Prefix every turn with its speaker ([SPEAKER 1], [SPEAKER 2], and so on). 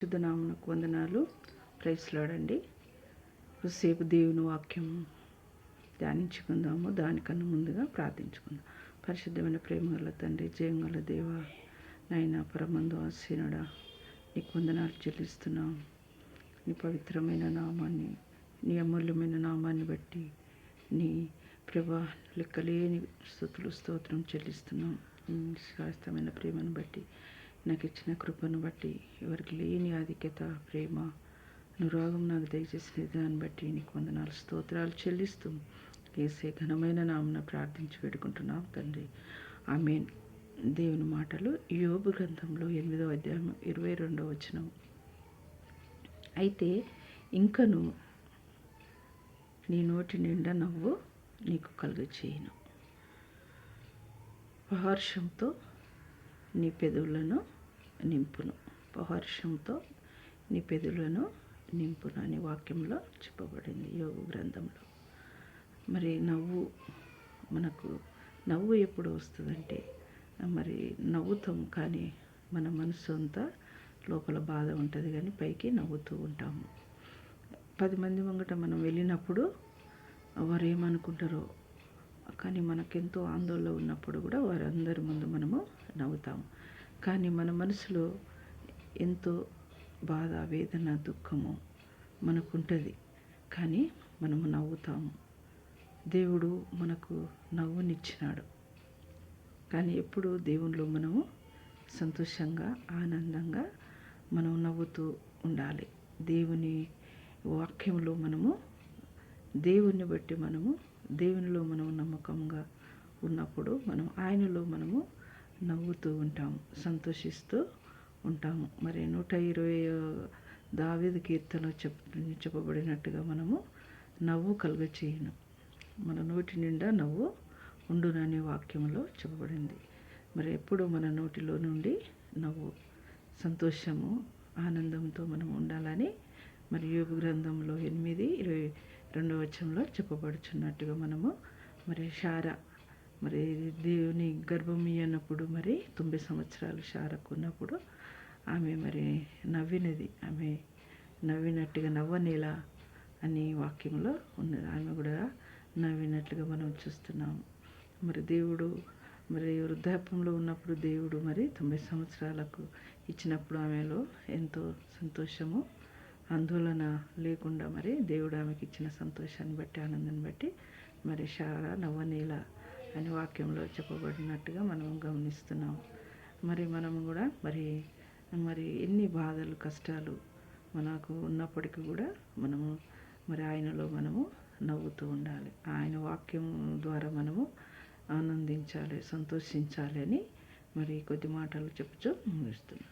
[SPEAKER 1] శుద్ధనామకు వందనాలు. Praise lord అండి. కొద్దిసేపు దేవుని వాక్యం ధ్యానించుకుందాము. దానికన్నా ముందుగా ప్రార్థించుకుందాం. పరిశుద్ధమైన ప్రేమగల తండ్రి, జయంగల దేవ, నాయన పరమందు ఆసీనుడా, నీకు వందనాలు చెల్లిస్తున్నాం. నీ పవిత్రమైన నామాన్ని, నీ అమూల్యమైన నామాన్ని బట్టి నీ ప్రభా లెక్కలేని స్తుతులు స్తోత్రం చెల్లిస్తున్నాం. శాశ్వతమైన ప్రేమను బట్టి, నాకు ఇచ్చిన కృపను బట్టి, ఎవరికి లేని ఆధిక్యత, ప్రేమ, అనురాగం నాకు దయచేసిన దాన్ని బట్టి నీకు వందనాలు స్తోత్రాలు చెల్లిస్తూ యేసే ఘనమైన నామన ప్రార్థించి వేడుకుంటున్నాం తండ్రి. ఆమేన్. దేవుని మాటలు యోబు గ్రంథంలో 8వ అధ్యాయం 22వ వచనం. అయితే ఇంకను నీ నోటి నిండా నవ్వు నీకు కలుగచేయును, హర్షంతో నీ పెదవులను నింపును, హర్షంతో నీ పెదవులను నింపును అనే వాక్యంలో చెప్పబడింది యోబు గ్రంథంలో. మరి నవ్వు ఎప్పుడు వస్తుందంటే, మరి నవ్వుతాం కానీ మన మనసు అంతా లోపల బాధ ఉంటుంది, కానీ పైకి నవ్వుతూ ఉంటాము. 10 మంది ముంగట మనం వెళ్ళినప్పుడు వారు ఏమనుకుంటారో కానీ మనకెంతో ఆందోళన ఉన్నప్పుడు కూడా వారందరి ముందు మనము నవ్వుతాము. కానీ మన మనసులో ఎంతో బాధ, వేదన, దుఃఖము మనకుంటుంది, కానీ మనము నవ్వుతాము. దేవుడు మనకు నవ్వునిచ్చినాడు, కానీ ఎప్పుడు దేవునిలో మనము సంతోషంగా, ఆనందంగా మనం నవ్వుతూ ఉండాలి. దేవుని వాక్యంలో మనము దేవుని బట్టి దేవునిలో మనము నమ్మకంగా ఉన్నప్పుడు ఆయనలో మనము నవ్వుతూ ఉంటాము, సంతోషిస్తూ ఉంటాము. మరి 120 దావీదు కీర్తన చెప్పబడినట్టుగా మనము నవ్వు కలుగచేయును, మన నోటి నిండా నవ్వు ఉండుననే వాక్యంలో చెప్పబడింది. మరి ఎప్పుడు మన నోటిలో నుండి నవ్వు, సంతోషము, ఆనందంతో మనం ఉండాలని మరి యోబు గ్రంథంలో 8:22వ వచనంలో చెప్పబడుచున్నట్టుగా మనము మరి దేవుని గర్భం ఇయ్యనప్పుడు 90 సంవత్సరాలు శారకు ఉన్నప్పుడు ఆమె నవ్వినది, ఆమె నవ్వినట్టుగా నవ్వనేలా అని వాక్యంలో ఉన్నది. ఆమె కూడా నవ్వినట్లుగా మనం చూస్తున్నాము. మరి దేవుడు వృద్ధాప్యంలో ఉన్నప్పుడు దేవుడు 90 సంవత్సరాలకు ఇచ్చినప్పుడు ఆమెలో ఎంతో సంతోషము, ఆందోళన లేకుండా దేవుడు ఆమెకి ఇచ్చిన సంతోషాన్ని బట్టి, ఆనందాన్ని బట్టి శారా నవ్వనేలా అని వాక్యంలో చెప్పబడినట్టుగా మనం గమనిస్తున్నాం. మనము కూడా ఎన్ని బాధలు, కష్టాలు మనకు ఉన్నప్పటికీ కూడా మనము ఆయనలో మనము నవ్వుతూ ఉండాలి. ఆయన వాక్యం ద్వారా మనము ఆనందించాలి, సంతోషించాలి అని కొద్ది మాటలు చెప్పుచూ ముగిస్తున్నాం.